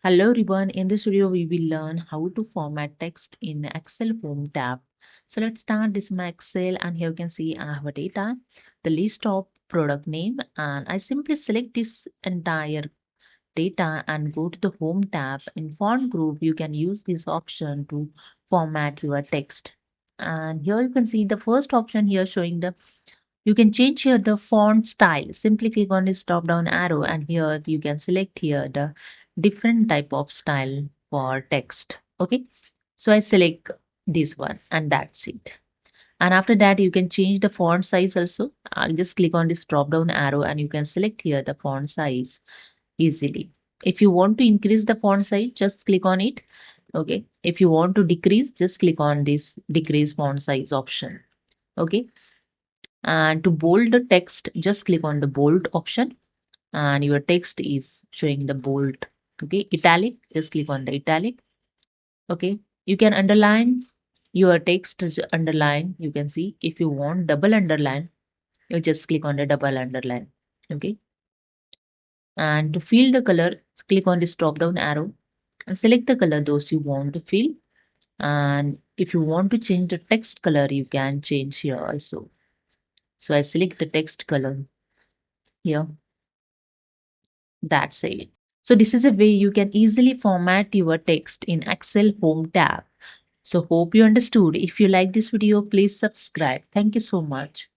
Hello everyone, in this video we will learn how to format text in Excel Home tab. So let's start this in my Excel, and here you can see I have a data, the list of product name, and I simply select this entire data and go to the Home tab. In font group you can use this option to format your text, and here you can see the first option here showing the you can change here the font style. Simply click on this drop down arrow, and here you can select here the different type of style for text. Okay. So I select this one, and that's it. And after that, you can change the font size also. I'll just click on this drop down arrow, and you can select here the font size easily. If you want to increase the font size, just click on it. Okay. If you want to decrease, just click on this decrease font size option. Okay. And to bold the text, just click on the bold option, and your text is showing the bold. Okay, italic, just click on the italic. Okay, you can underline your text is underline. You can see if you want double underline, you just click on the double underline. Okay, and to fill the color, click on this drop down arrow and select the color those you want to fill. And if you want to change the text color, you can change here also. So I select the text color here. That's it. So this is a way you can easily format your text in Excel Home tab. So hope you understood. If you like this video, please subscribe. Thank you so much.